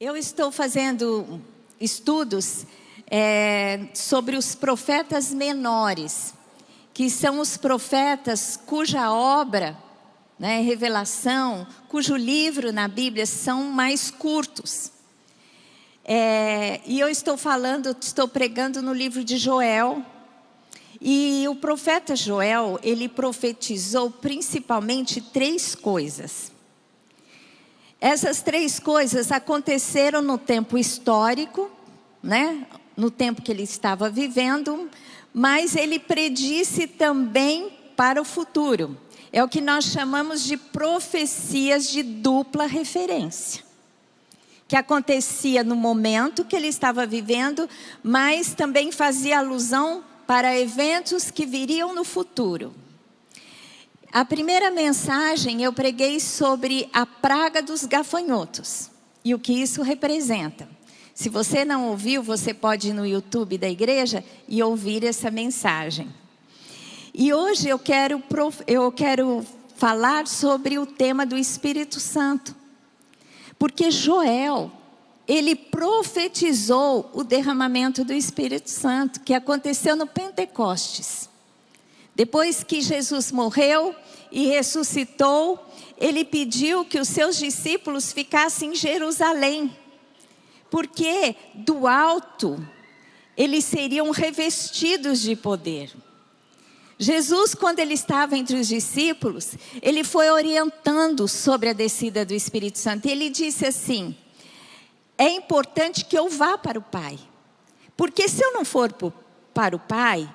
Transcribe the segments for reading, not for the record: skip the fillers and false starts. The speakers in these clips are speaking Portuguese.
Eu estou fazendo estudos sobre os profetas menores, que são os profetas cuja obra, revelação, cujo livro na Bíblia são mais curtos. E eu estou pregando no livro de Joel. E o profeta Joel, ele profetizou principalmente 3 coisas. Essas 3 coisas aconteceram no tempo histórico, no tempo que ele estava vivendo, mas ele predisse também para o futuro. É o que nós chamamos de profecias de dupla referência, que acontecia no momento que ele estava vivendo, mas também fazia alusão para eventos que viriam no futuro. A primeira mensagem eu preguei sobre a praga dos gafanhotos e o que isso representa. Se você não ouviu, você pode ir no YouTube da igreja e ouvir essa mensagem. E hoje eu quero falar sobre o tema do Espírito Santo. Porque Joel, ele profetizou o derramamento do Espírito Santo, que aconteceu no Pentecostes. Depois que Jesus morreu e ressuscitou, ele pediu que os seus discípulos ficassem em Jerusalém, porque do alto eles seriam revestidos de poder. Jesus, quando ele estava entre os discípulos, ele foi orientando sobre a descida do Espírito Santo. E ele disse assim: é importante que eu vá para o Pai, porque se eu não for para o Pai,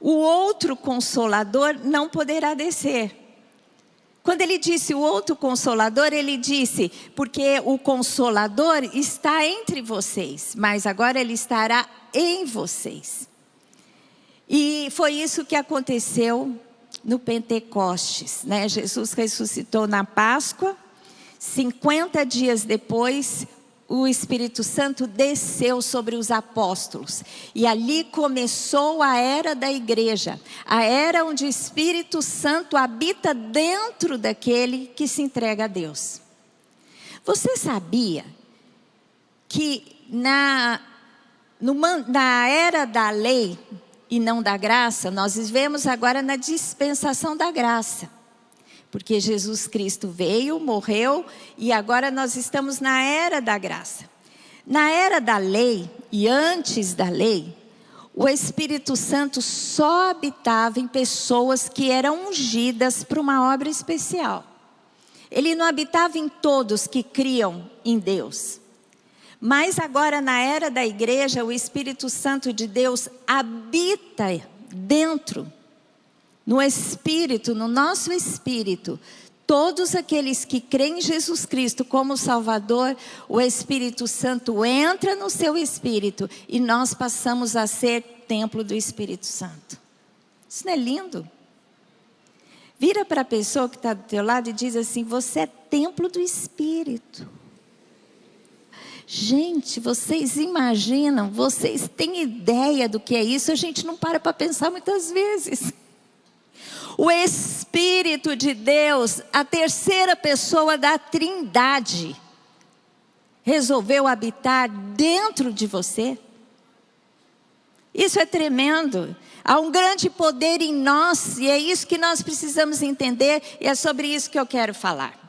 o outro Consolador não poderá descer. Quando ele disse o outro Consolador, ele disse, porque o Consolador está entre vocês, mas agora ele estará em vocês. E foi isso que aconteceu no Pentecostes, Jesus ressuscitou na Páscoa, 50 dias depois, o Espírito Santo desceu sobre os apóstolos. E ali começou a era da igreja. A era onde o Espírito Santo habita dentro daquele que se entrega a Deus. Você sabia que na era da lei e não da graça, nós vivemos agora na dispensação da graça. Porque Jesus Cristo veio, morreu e agora nós estamos na era da graça. Na era da lei e antes da lei, o Espírito Santo só habitava em pessoas que eram ungidas para uma obra especial. Ele não habitava em todos que criam em Deus. Mas agora na era da igreja, o Espírito Santo de Deus habita dentro no Espírito, no nosso Espírito, todos aqueles que creem em Jesus Cristo como Salvador, o Espírito Santo entra no seu Espírito e nós passamos a ser templo do Espírito Santo. Isso não é lindo? Vira para a pessoa que está do teu lado e diz assim: você é templo do Espírito. Gente, vocês imaginam, vocês têm ideia do que é isso? A gente não para pensar muitas vezes. O Espírito de Deus, a terceira pessoa da Trindade, resolveu habitar dentro de você. Isso é tremendo. Há um grande poder em nós e é isso que nós precisamos entender e é sobre isso que eu quero falar.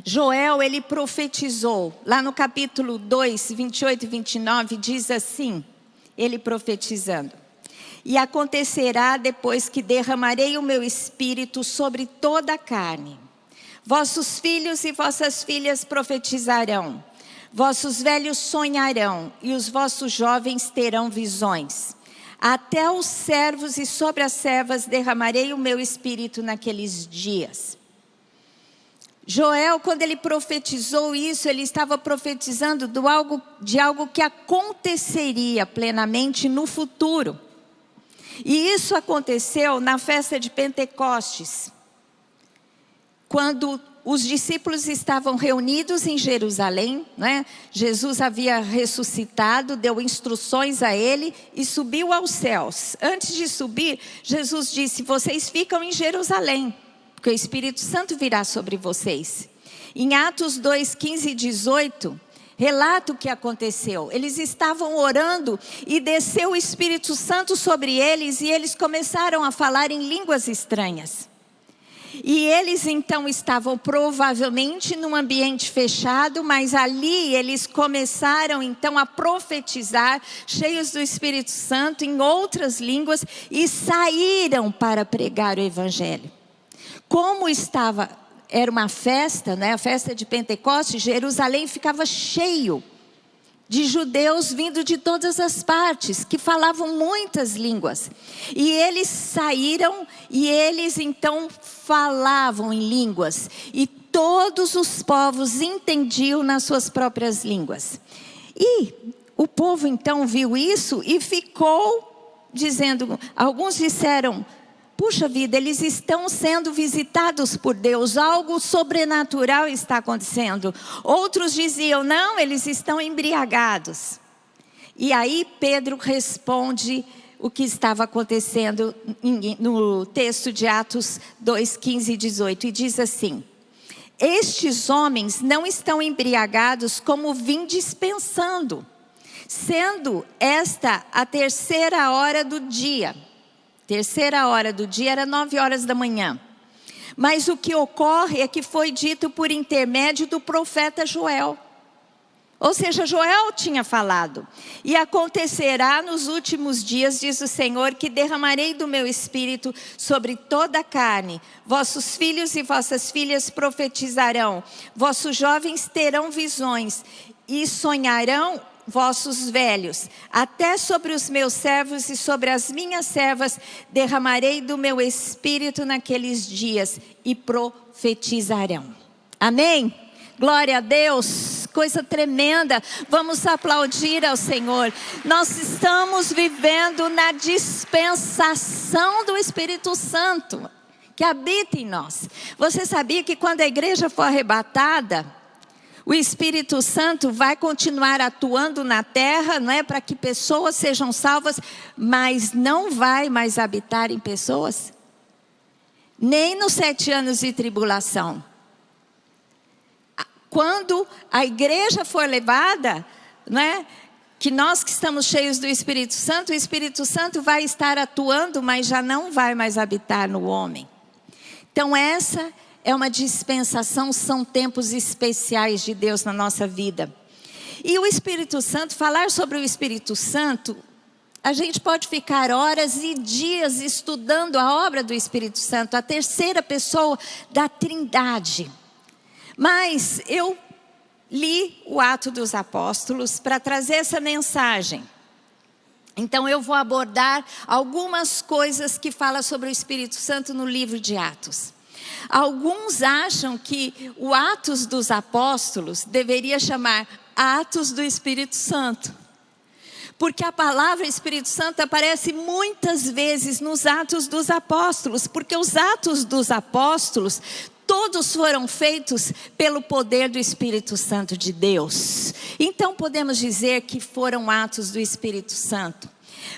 Joel, ele profetizou, lá no capítulo 2, 28 e 29, diz assim, ele profetizando: e acontecerá depois que derramarei o meu espírito sobre toda a carne. Vossos filhos e vossas filhas profetizarão. Vossos velhos sonharão e os vossos jovens terão visões. Até os servos e sobre as servas derramarei o meu espírito naqueles dias. Joel, quando ele profetizou isso, ele estava profetizando de algo que aconteceria plenamente no futuro. E isso aconteceu na festa de Pentecostes, quando os discípulos estavam reunidos em Jerusalém, Jesus havia ressuscitado, deu instruções a ele e subiu aos céus. Antes de subir, Jesus disse: vocês ficam em Jerusalém, porque o Espírito Santo virá sobre vocês. Em Atos 2, 15 e 18, relata o que aconteceu. Eles estavam orando e desceu o Espírito Santo sobre eles e eles começaram a falar em línguas estranhas. E eles então estavam provavelmente num ambiente fechado, mas ali eles começaram então a profetizar, cheios do Espírito Santo, em outras línguas, e saíram para pregar o Evangelho. Como era uma festa, né? A festa de Pentecostes, Jerusalém ficava cheio de judeus vindo de todas as partes, que falavam muitas línguas. E eles saíram e eles então falavam em línguas. E todos os povos entendiam nas suas próprias línguas. E o povo então viu isso e ficou dizendo, alguns disseram: puxa vida, eles estão sendo visitados por Deus, algo sobrenatural está acontecendo. Outros diziam: não, eles estão embriagados. E aí Pedro responde o que estava acontecendo no texto de Atos 2, 15 e 18. E diz assim: estes homens não estão embriagados como vindes pensando, sendo esta a terceira hora do dia. Terceira hora do dia era 9 horas da manhã. Mas o que ocorre é que foi dito por intermédio do profeta Joel. Ou seja, Joel tinha falado: e acontecerá nos últimos dias, diz o Senhor, que derramarei do meu espírito sobre toda a carne. Vossos filhos e vossas filhas profetizarão, vossos jovens terão visões e sonharão vossos velhos. Até sobre os meus servos e sobre as minhas servas derramarei do meu espírito naqueles dias e profetizarão. Amém? Glória a Deus, coisa tremenda. Vamos aplaudir ao Senhor. Nós estamos vivendo na dispensação do Espírito Santo que habita em nós. Você sabia que quando a igreja for arrebatada, o Espírito Santo vai continuar atuando na terra, não é, para que pessoas sejam salvas, mas não vai mais habitar em pessoas? Nem nos 7 anos de tribulação. Quando a igreja for levada, não é, que nós que estamos cheios do Espírito Santo, o Espírito Santo vai estar atuando, mas já não vai mais habitar no homem. Então essa é uma dispensação, são tempos especiais de Deus na nossa vida. E o Espírito Santo, falar sobre o Espírito Santo, a gente pode ficar horas e dias estudando a obra do Espírito Santo, a terceira pessoa da Trindade. Mas eu li o Atos dos Apóstolos para trazer essa mensagem. Então eu vou abordar algumas coisas que falam sobre o Espírito Santo no livro de Atos. Alguns acham que o Atos dos Apóstolos deveria chamar Atos do Espírito Santo, porque a palavra Espírito Santo aparece muitas vezes nos Atos dos Apóstolos, porque os Atos dos Apóstolos todos foram feitos pelo poder do Espírito Santo de Deus. Então podemos dizer que foram atos do Espírito Santo.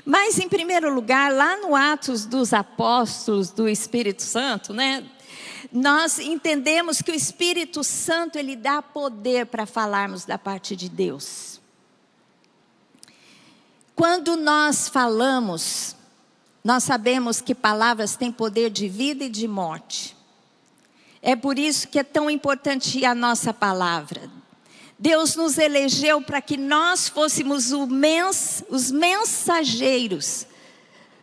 Mas em primeiro lugar, lá no Atos dos Apóstolos do Espírito Santo, né? Nós entendemos que o Espírito Santo, ele dá poder para falarmos da parte de Deus. Quando nós falamos, nós sabemos que palavras têm poder de vida e de morte. É por isso que é tão importante a nossa palavra. Deus nos elegeu para que nós fôssemos os mensageiros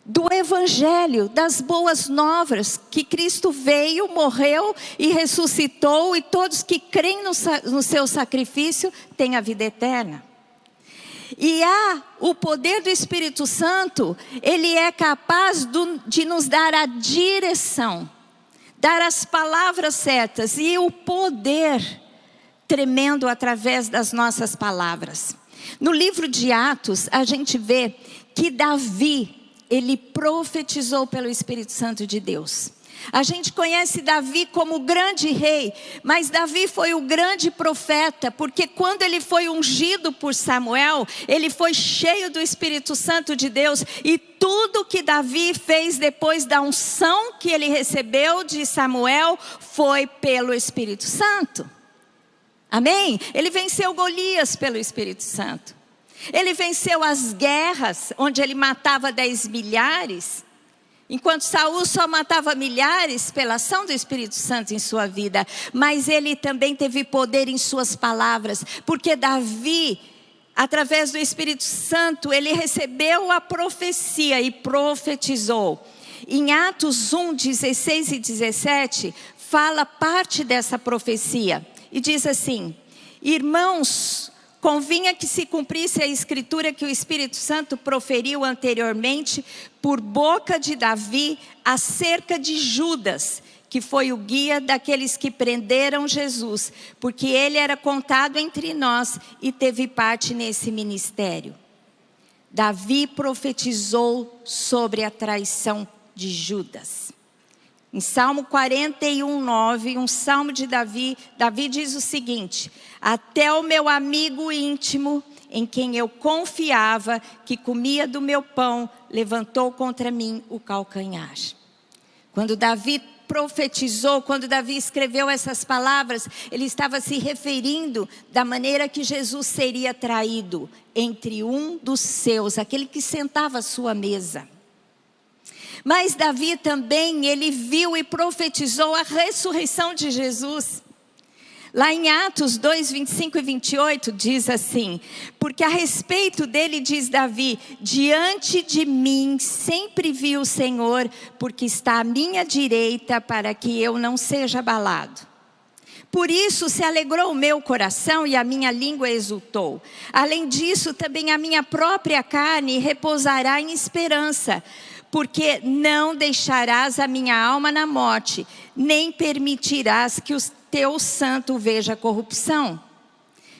do Evangelho, das boas novas, que Cristo veio, morreu e ressuscitou, e todos que creem no seu sacrifício têm a vida eterna. E o poder do Espírito Santo, ele é capaz de nos dar a direção, dar as palavras certas e o poder tremendo através das nossas palavras. No livro de Atos, a gente vê que Davi, ele profetizou pelo Espírito Santo de Deus. A gente conhece Davi como o grande rei, mas Davi foi o grande profeta, porque quando ele foi ungido por Samuel, ele foi cheio do Espírito Santo de Deus, e tudo que Davi fez depois da unção que ele recebeu de Samuel, foi pelo Espírito Santo. Amém? Ele venceu Golias pelo Espírito Santo. Ele venceu as guerras, onde ele matava 10 milhares, enquanto Saul só matava milhares pela ação do Espírito Santo em sua vida. Mas ele também teve poder em suas palavras, porque Davi, através do Espírito Santo, ele recebeu a profecia e profetizou. Em Atos 1, 16 e 17, fala parte dessa profecia. E diz assim: irmãos, convinha que se cumprisse a escritura que o Espírito Santo proferiu anteriormente por boca de Davi acerca de Judas, que foi o guia daqueles que prenderam Jesus, porque ele era contado entre nós e teve parte nesse ministério. Davi profetizou sobre a traição de Judas. Em Salmo 41, 9, um salmo de Davi, Davi diz o seguinte: até o meu amigo íntimo, em quem eu confiava, que comia do meu pão, levantou contra mim o calcanhar. Quando Davi profetizou, quando Davi escreveu essas palavras, ele estava se referindo da maneira que Jesus seria traído entre um dos seus, aquele que sentava à sua mesa. Mas Davi também, ele viu e profetizou a ressurreição de Jesus. Lá em Atos 2, 25 e 28 diz assim: porque a respeito dele diz Davi, diante de mim sempre vi o Senhor, porque está à minha direita para que eu não seja abalado. Por isso se alegrou o meu coração e a minha língua exultou. Além disso, também a minha própria carne repousará em esperança, porque não deixarás a minha alma na morte, nem permitirás que o teu santo veja corrupção.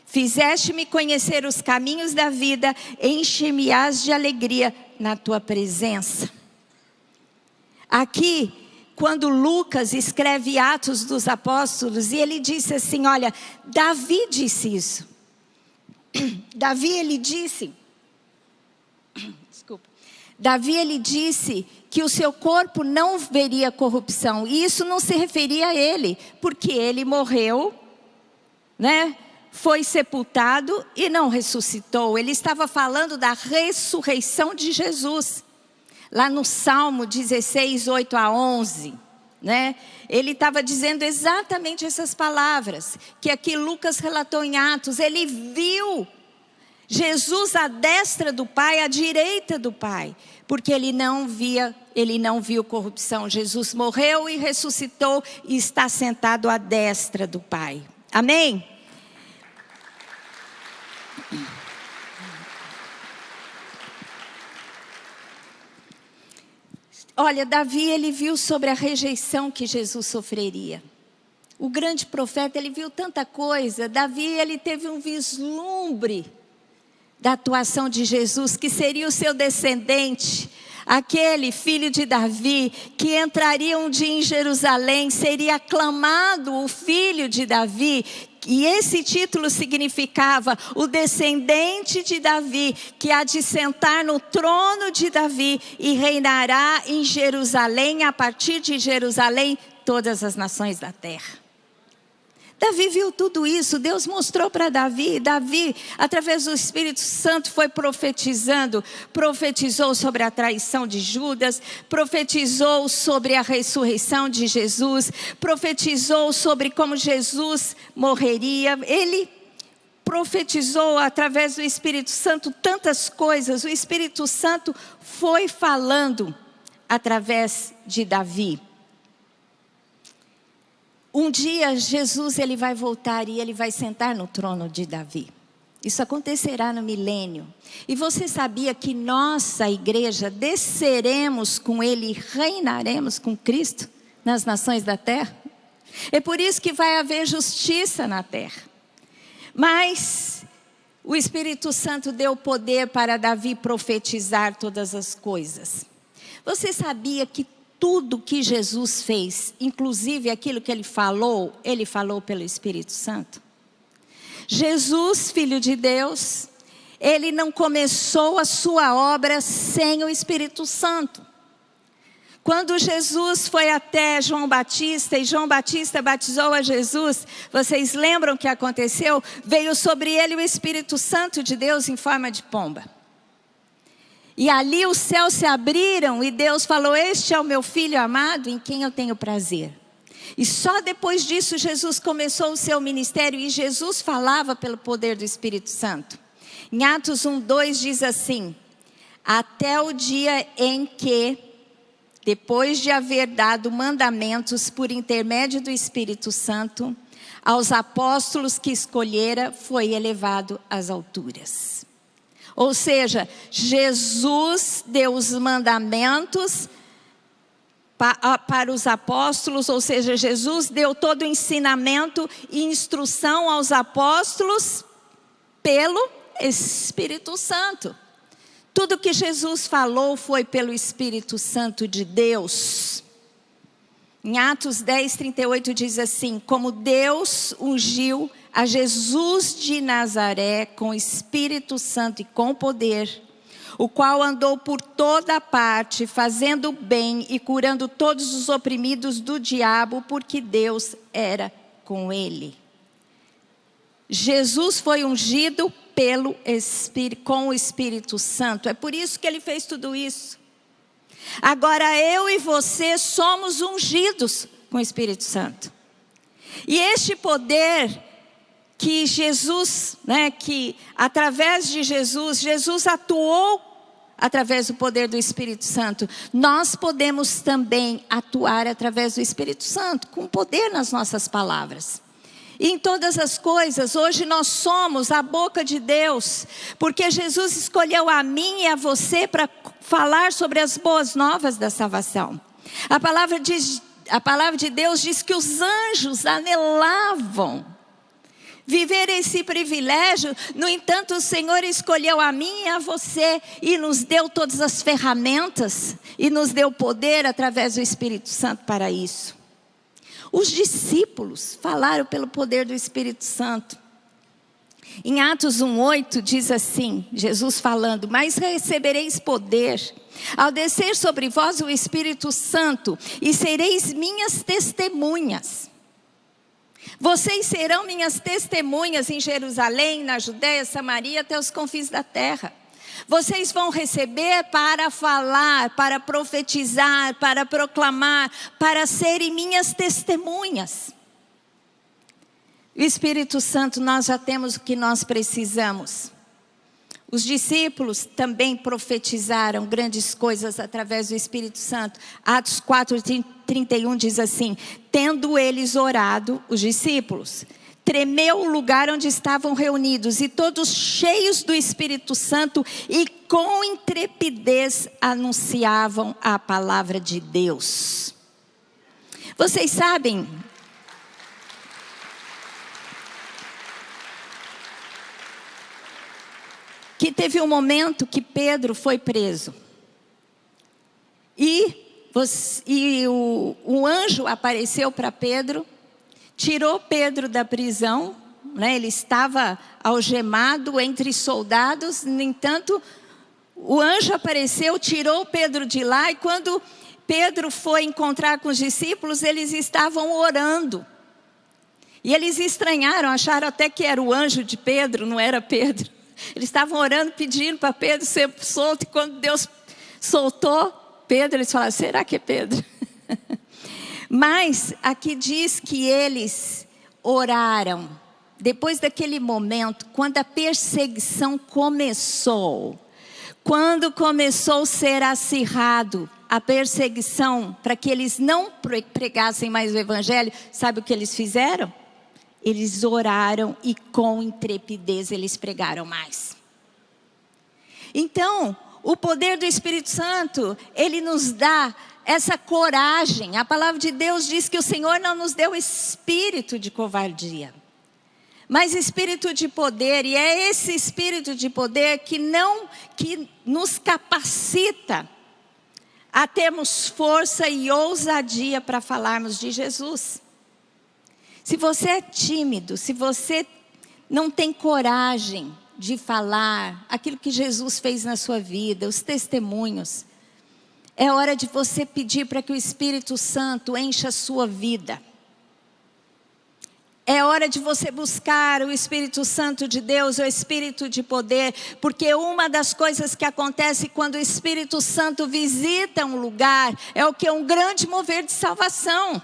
Fizeste-me conhecer os caminhos da vida, enche-me-ás de alegria na tua presença. Aqui, quando Lucas escreve Atos dos Apóstolos, e ele disse assim, olha, Davi disse isso. Davi, ele disse que o seu corpo não veria corrupção. E isso não se referia a ele, porque ele morreu, né? Foi sepultado e não ressuscitou. Ele estava falando da ressurreição de Jesus. Lá no Salmo 16, 8 a 11, né? Ele estava dizendo exatamente essas palavras, que aqui Lucas relatou em Atos. Ele viu Jesus à destra do Pai, à direita do Pai, porque ele não viu corrupção. Jesus morreu e ressuscitou e está sentado à destra do Pai. Amém? Olha, Davi, ele viu sobre a rejeição que Jesus sofreria. O grande profeta, ele viu tanta coisa. Davi, ele teve um vislumbre da atuação de Jesus, que seria o seu descendente, aquele filho de Davi, que entraria um dia em Jerusalém, seria aclamado o filho de Davi, e esse título significava o descendente de Davi, que há de sentar no trono de Davi e reinará em Jerusalém, a partir de Jerusalém, todas as nações da terra. Davi viu tudo isso, Deus mostrou para Davi. Davi, através do Espírito Santo, foi profetizando. Profetizou sobre a traição de Judas, profetizou sobre a ressurreição de Jesus, profetizou sobre como Jesus morreria. Ele profetizou através do Espírito Santo tantas coisas. O Espírito Santo foi falando através de Davi. Um dia Jesus, ele vai voltar e ele vai sentar no trono de Davi. Isso acontecerá no milênio. E você sabia que nossa igreja desceremos com ele e reinaremos com Cristo nas nações da terra? É por isso que vai haver justiça na terra. Mas o Espírito Santo deu poder para Davi profetizar todas as coisas. Você sabia que tudo que Jesus fez, inclusive aquilo que ele falou pelo Espírito Santo? Jesus, Filho de Deus, ele não começou a sua obra sem o Espírito Santo. Quando Jesus foi até João Batista e João Batista batizou a Jesus, vocês lembram o que aconteceu? Veio sobre ele o Espírito Santo de Deus em forma de pomba. E ali os céus se abriram e Deus falou: este é o meu filho amado em quem eu tenho prazer. E só depois disso Jesus começou o seu ministério e Jesus falava pelo poder do Espírito Santo. Em Atos 1:2 diz assim: até o dia em que, depois de haver dado mandamentos por intermédio do Espírito Santo, aos apóstolos que escolhera, foi elevado às alturas. Ou seja, Jesus deu os mandamentos para os apóstolos, ou seja, Jesus deu todo o ensinamento e instrução aos apóstolos pelo Espírito Santo. Tudo que Jesus falou foi pelo Espírito Santo de Deus. Em Atos 10:38 diz assim: como Deus ungiu a Jesus de Nazaré com Espírito Santo e com poder, o qual andou por toda parte, fazendo bem e curando todos os oprimidos do diabo, porque Deus era com ele. Jesus foi ungido com o Espírito Santo. É por isso que ele fez tudo isso. Agora eu e você somos ungidos com o Espírito Santo. E este poder que Jesus, que através de Jesus atuou através do poder do Espírito Santo. Nós podemos também atuar através do Espírito Santo, com poder nas nossas palavras. E em todas as coisas, hoje nós somos a boca de Deus, porque Jesus escolheu a mim e a você para falar sobre as boas novas da salvação. A palavra de Deus diz que os anjos anelavam viver esse privilégio. No entanto, o Senhor escolheu a mim e a você e nos deu todas as ferramentas e nos deu poder através do Espírito Santo para isso. Os discípulos falaram pelo poder do Espírito Santo. Em Atos 1:8 diz assim, Jesus falando: mas recebereis poder ao descer sobre vós o Espírito Santo, e sereis minhas testemunhas. Vocês serão minhas testemunhas em Jerusalém, na Judéia, Samaria, até os confins da terra. Vocês vão receber para falar, para profetizar, para proclamar, para serem minhas testemunhas. O Espírito Santo, nós já temos o que nós precisamos. Os discípulos também profetizaram grandes coisas através do Espírito Santo. Atos 4:31 diz assim: tendo eles orado, os discípulos, tremeu o lugar onde estavam reunidos, e todos cheios do Espírito Santo e com intrepidez anunciavam a palavra de Deus. Vocês sabem que teve um momento que Pedro foi preso. E o anjo apareceu para Pedro, tirou Pedro da prisão, ele estava algemado entre soldados. No entanto, o anjo apareceu, tirou Pedro de lá, e quando Pedro foi encontrar com os discípulos, eles estavam orando. E eles estranharam, acharam até que era o anjo de Pedro, não era Pedro. Eles estavam orando, pedindo para Pedro ser solto, e quando Deus soltou Pedro, eles falaram: será que é Pedro? Mas aqui diz que eles oraram. Depois daquele momento, quando a perseguição começou, quando começou a ser acirrado a perseguição para que eles não pregassem mais o evangelho, sabe o que eles fizeram? Eles oraram e com intrepidez eles pregaram mais. Então, o poder do Espírito Santo, ele nos dá essa coragem. A palavra de Deus diz que o Senhor não nos deu espírito de covardia, mas espírito de poder. E é esse espírito de poder que nos capacita a termos força e ousadia para falarmos de Jesus. Se você é tímido, se você não tem coragem de falar aquilo que Jesus fez na sua vida, os testemunhos, É hora de você pedir para que o Espírito Santo encha a sua vida. É hora de você buscar o Espírito Santo de Deus, o Espírito de poder, porque uma das coisas que acontece quando o Espírito Santo visita um lugar, é o que? Um grande mover de salvação.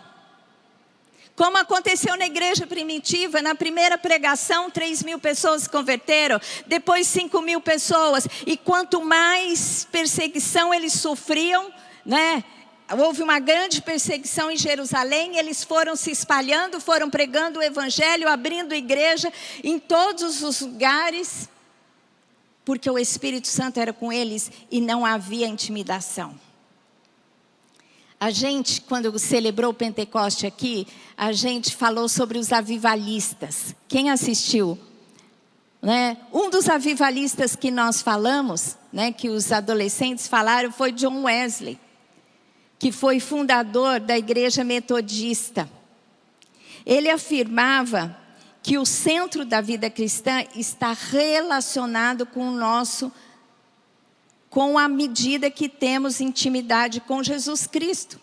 Como aconteceu na igreja primitiva, na primeira pregação, 3.000 pessoas se converteram, depois 5.000 pessoas, e quanto mais perseguição eles sofriam, né? Houve uma grande perseguição em Jerusalém, eles foram se espalhando, foram pregando o evangelho, abrindo igreja em todos os lugares, porque o Espírito Santo era com eles e não havia intimidação. A gente, quando celebrou o Pentecoste aqui, a gente falou sobre os avivalistas. Quem assistiu? Né? Um dos avivalistas que nós falamos, né, que os adolescentes falaram, foi John Wesley, que foi fundador da igreja metodista. Ele afirmava que o centro da vida cristã está relacionado com a medida que temos intimidade com Jesus Cristo.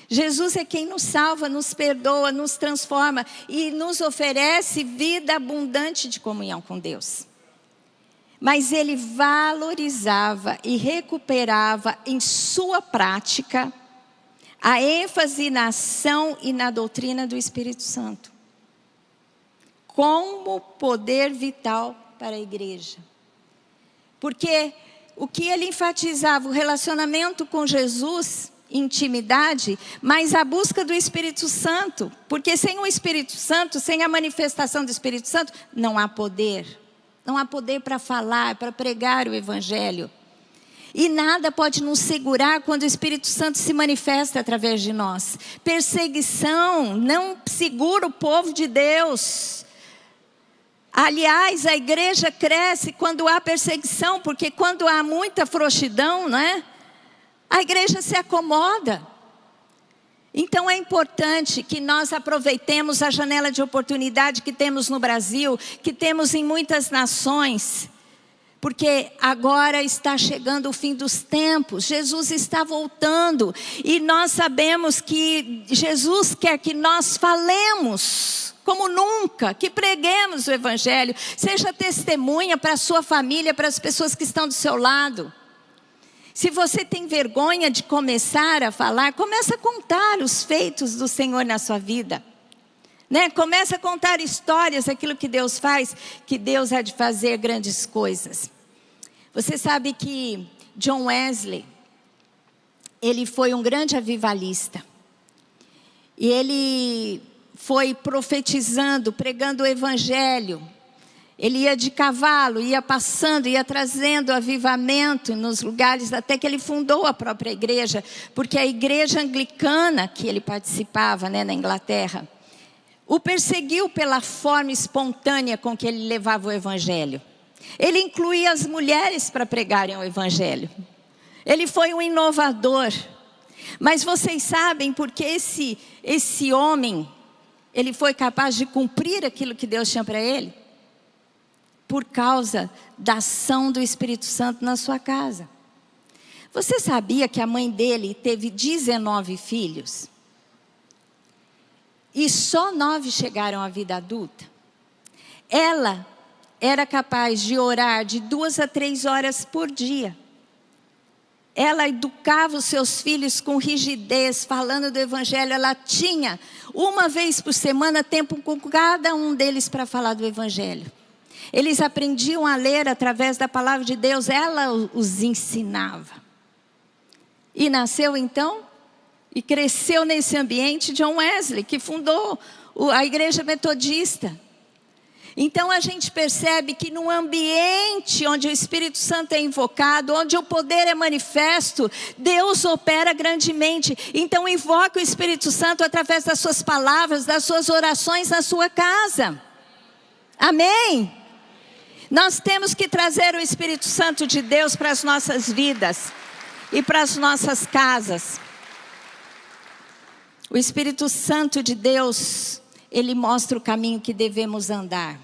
Jesus é quem nos salva, nos perdoa, nos transforma e nos oferece vida abundante de comunhão com Deus. Mas ele valorizava e recuperava em sua prática a ênfase na ação e na doutrina do Espírito Santo, como poder vital para a igreja. Porque o que ele enfatizava, o relacionamento com Jesus, intimidade, mas a busca do Espírito Santo. Porque sem o Espírito Santo, sem a manifestação do Espírito Santo, não há poder. Não há poder para falar, para pregar o Evangelho. E nada pode nos segurar quando o Espírito Santo se manifesta através de nós. Perseguição não segura o povo de Deus. Aliás, a igreja cresce quando há perseguição, porque quando há muita frouxidão, né, a igreja se acomoda. Então é importante que nós aproveitemos a janela de oportunidade que temos no Brasil, que temos em muitas nações, porque agora está chegando o fim dos tempos, Jesus está voltando, e nós sabemos que Jesus quer que nós falemos como nunca, que preguemos o Evangelho, seja testemunha para a sua família, para as pessoas que estão do seu lado. Se você tem vergonha de começar a falar, comece a contar os feitos do Senhor na sua vida. Né? Comece a contar histórias, aquilo que Deus faz, que Deus há de fazer grandes coisas. Você sabe que John Wesley, ele foi um grande avivalista. E ele foi profetizando, pregando o Evangelho. Ele ia de cavalo, ia passando, ia trazendo avivamento nos lugares, até que ele fundou a própria igreja, porque a igreja anglicana que ele participava, né, na Inglaterra, o perseguiu pela forma espontânea com que ele levava o Evangelho. Ele incluía as mulheres para pregarem o Evangelho. Ele foi um inovador. Mas vocês sabem porque esse homem, ele foi capaz de cumprir aquilo que Deus tinha para ele? Por causa da ação do Espírito Santo na sua casa. Você sabia que a mãe dele teve 19 filhos? E só 9 chegaram à vida adulta? Ela era capaz de orar de 2 a 3 horas por dia. Ela educava os seus filhos com rigidez, falando do Evangelho. Ela tinha, uma vez por semana, tempo com cada um deles para falar do Evangelho. Eles aprendiam a ler através da palavra de Deus, ela os ensinava. E nasceu então, e cresceu nesse ambiente John Wesley, que fundou a igreja metodista. Então a gente percebe que no ambiente onde o Espírito Santo é invocado, onde o poder é manifesto, Deus opera grandemente. Então invoque o Espírito Santo através das suas palavras, das suas orações na sua casa. Amém? Nós temos que trazer o Espírito Santo de Deus para as nossas vidas e para as nossas casas. O Espírito Santo de Deus, ele mostra o caminho que devemos andar.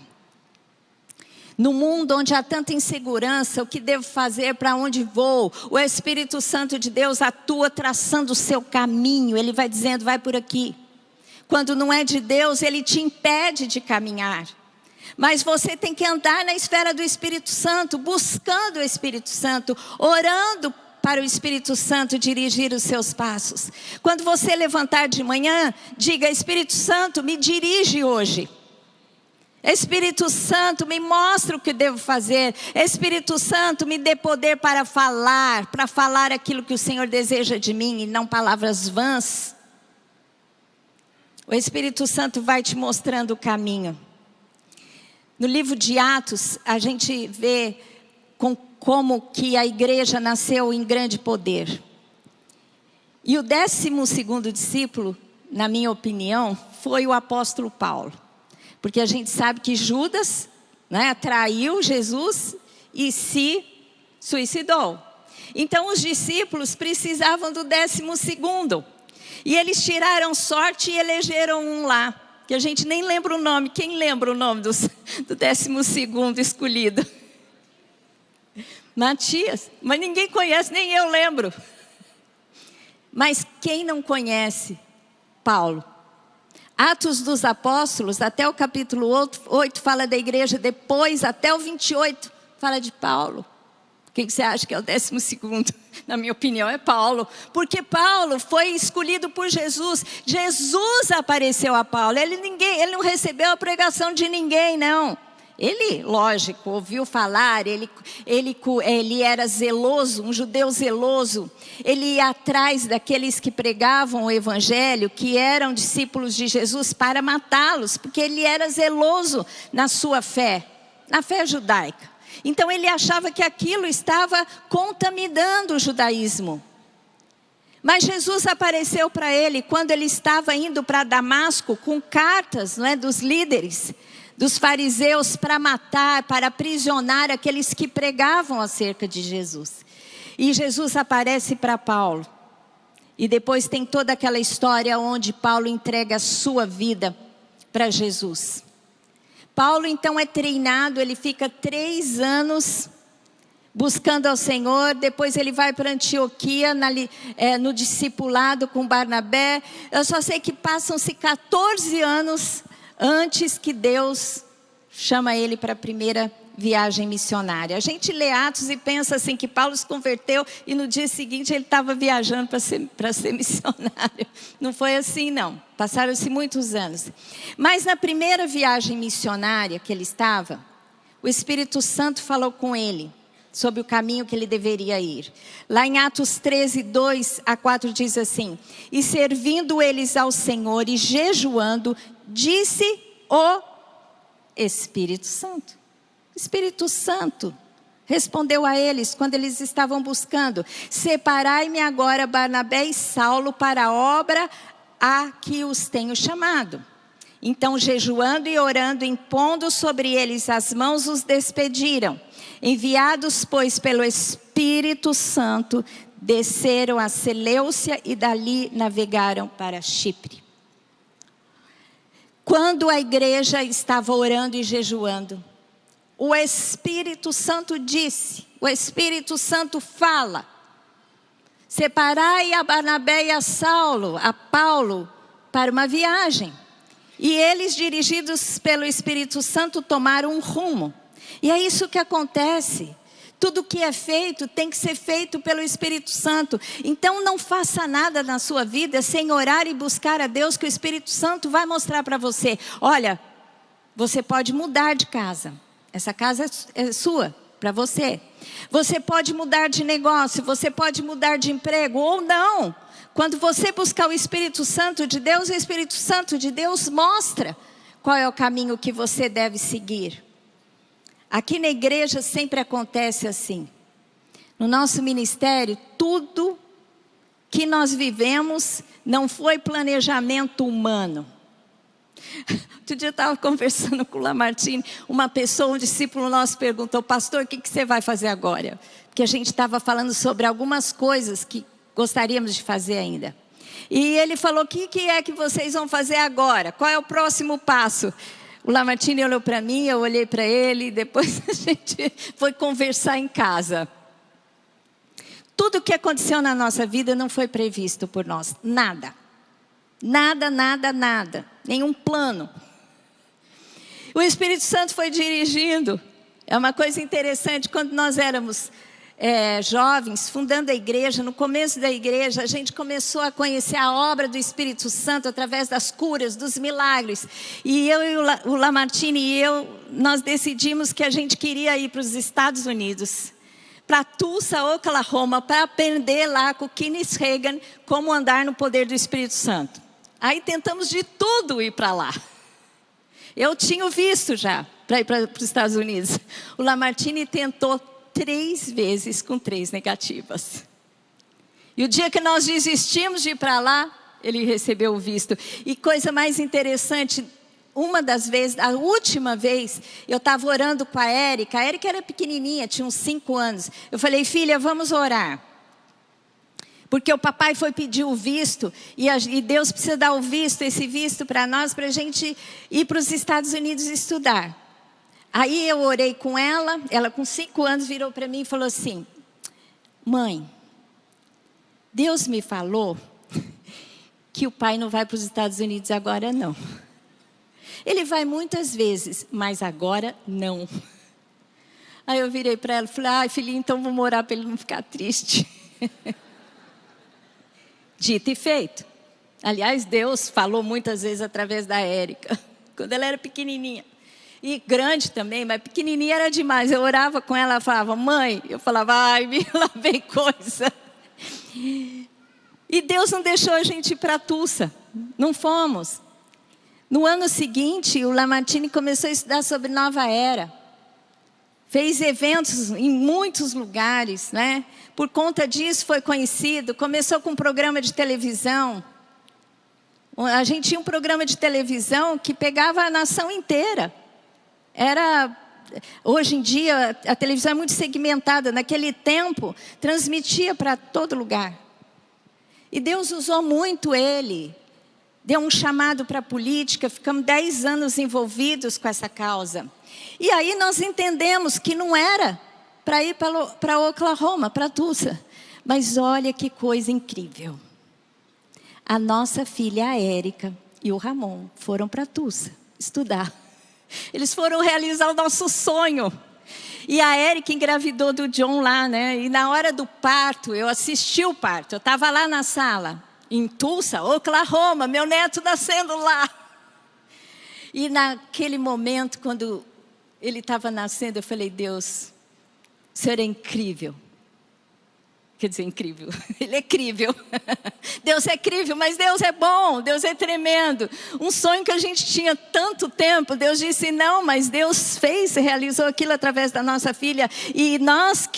No mundo onde há tanta insegurança, o que devo fazer, para onde vou? O Espírito Santo de Deus atua traçando o seu caminho. Ele vai dizendo, vai por aqui. Quando não é de Deus, Ele te impede de caminhar. Mas você tem que andar na esfera do Espírito Santo, buscando o Espírito Santo, orando para o Espírito Santo dirigir os seus passos. Quando você levantar de manhã, diga, Espírito Santo, me dirige hoje. Espírito Santo, me mostra o que devo fazer. Espírito Santo, me dê poder para falar aquilo que o Senhor deseja de mim e não palavras vãs. O Espírito Santo vai te mostrando o caminho. No livro de Atos, a gente vê como que a igreja nasceu em grande poder. E o 12º discípulo, na minha opinião, foi o apóstolo Paulo. Porque a gente sabe que Judas, né, traiu Jesus e se suicidou. Então os discípulos precisavam do 12º. E eles tiraram sorte e elegeram um lá. Que a gente nem lembra o nome. Quem lembra o nome do 12º escolhido? Matias. Mas ninguém conhece, nem eu lembro. Mas quem não conhece Paulo? Atos dos Apóstolos, até o capítulo 8, fala da igreja. Depois, até o 28, fala de Paulo. Quem você acha que é o 12º? Na minha opinião, é Paulo. Porque Paulo foi escolhido por Jesus. Jesus apareceu a Paulo. Ele não recebeu a pregação de ninguém, não. Ele, lógico, ouviu falar, ele era zeloso, um judeu zeloso. Ele ia atrás daqueles que pregavam o evangelho, que eram discípulos de Jesus, para matá-los, porque ele era zeloso na sua fé, na fé judaica. Então ele achava que aquilo estava contaminando o judaísmo. Mas Jesus apareceu para ele quando ele estava indo para Damasco com cartas, não é, dos líderes, dos fariseus, para matar, para aprisionar aqueles que pregavam acerca de Jesus. E Jesus aparece para Paulo. E depois tem toda aquela história onde Paulo entrega a sua vida para Jesus. Paulo então é treinado, ele fica 3 anos buscando ao Senhor. Depois ele vai para Antioquia, no discipulado com Barnabé. Eu só sei que passam-se 14 anos antes que Deus chama ele para a primeira viagem missionária. A gente lê Atos e pensa assim que Paulo se converteu e no dia seguinte ele estava viajando para ser missionário. Não foi assim, não. Passaram-se muitos anos. Mas na primeira viagem missionária que ele estava, o Espírito Santo falou com ele sobre o caminho que ele deveria ir. Lá em Atos 13, 2-4 diz assim: e servindo eles ao Senhor e jejuando, disse o Espírito Santo. Espírito Santo respondeu a eles quando eles estavam buscando: separai-me agora Barnabé e Saulo para a obra a que os tenho chamado. Então, jejuando e orando, impondo sobre eles as mãos, os despediram. Enviados, pois, pelo Espírito Santo, desceram a Seleucia e dali navegaram para Chipre. Quando a igreja estava orando e jejuando, o Espírito Santo disse, o Espírito Santo fala: separai a Barnabé e a Paulo para uma viagem. E eles, dirigidos pelo Espírito Santo, tomaram um rumo. E é isso que acontece. Tudo que é feito tem que ser feito pelo Espírito Santo. Então não faça nada na sua vida sem orar e buscar a Deus, que o Espírito Santo vai mostrar para você: olha, você pode mudar de casa. Essa casa é sua, para você. Você pode mudar de negócio, você pode mudar de emprego ou não. Quando você buscar o Espírito Santo de Deus, o Espírito Santo de Deus mostra qual é o caminho que você deve seguir. Aqui na igreja sempre acontece assim. No nosso ministério, tudo que nós vivemos não foi planejamento humano. Outro dia eu estava conversando com o Lamartine, uma pessoa, um discípulo nosso perguntou: pastor, o que você vai fazer agora? Porque a gente estava falando sobre algumas coisas que gostaríamos de fazer ainda. E ele falou: o que é que vocês vão fazer agora? Qual é o próximo passo? O Lamartine olhou para mim, eu olhei para ele, depois a gente foi conversar em casa. Tudo o que aconteceu na nossa vida não foi previsto por nós, nada. Nada, nada, nada, nenhum plano. O Espírito Santo foi dirigindo. É uma coisa interessante, quando nós éramos jovens, fundando a igreja, no começo da igreja, a gente começou a conhecer a obra do Espírito Santo através das curas, dos milagres. E eu e o Lamartine e eu, nós decidimos que a gente queria ir para os Estados Unidos, para Tulsa, Oklahoma, para aprender lá com o Kenneth Hagin como andar no poder do Espírito Santo. Aí tentamos de tudo ir para lá. Eu tinha o visto já para ir para os Estados Unidos. O Lamartine tentou 3 vezes com 3 negativas. E o dia que nós desistimos de ir para lá, ele recebeu o visto. E coisa mais interessante, uma das vezes, a última vez, eu estava orando com a Érica. A Érica era pequenininha, tinha uns 5 anos. Eu falei, filha, vamos orar. Porque o papai foi pedir o visto, e Deus precisa dar o visto, esse visto para nós, para a gente ir para os Estados Unidos estudar. Aí eu orei com ela com 5 anos virou para mim e falou assim, mãe, Deus me falou que o pai não vai para os Estados Unidos agora não. Ele vai muitas vezes, mas agora não. Aí eu virei para ela e falei, ai filhinha, então vamos orar para ele não ficar triste. Dito e feito. Aliás, Deus falou muitas vezes através da Érica, quando ela era pequenininha. E grande também, mas pequenininha era demais. Eu orava com ela, ela falava, mãe. Eu falava, ai, lá vem coisa. E Deus não deixou a gente ir para Tulsa. Não fomos. No ano seguinte, o Lamartine começou a estudar sobre Nova Era. Fez eventos em muitos lugares, né? Por conta disso foi conhecido. Começou com um programa de televisão. A gente tinha um programa de televisão que pegava a nação inteira. Hoje em dia, a televisão é muito segmentada. Naquele tempo, transmitia para todo lugar. E Deus usou muito ele. Deu um chamado para a política. Ficamos 10 anos envolvidos com essa causa. E aí nós entendemos que não era para ir para Oklahoma, para Tulsa. Mas olha que coisa incrível. A nossa filha, a Érica, e o Ramon foram para Tulsa estudar. Eles foram realizar o nosso sonho. E a Érica engravidou do John lá, né? E na hora do parto, eu assisti o parto. Eu estava lá na sala, em Tulsa, Oklahoma, meu neto nascendo lá. E naquele momento, quando ele estava nascendo, eu falei, Deus, o Senhor é incrível. Quer dizer, incrível. Ele é crível. Deus é crível, mas Deus é bom, Deus é tremendo. Um sonho que a gente tinha tanto tempo, Deus disse não, mas Deus fez, realizou aquilo através da nossa filha. E nós,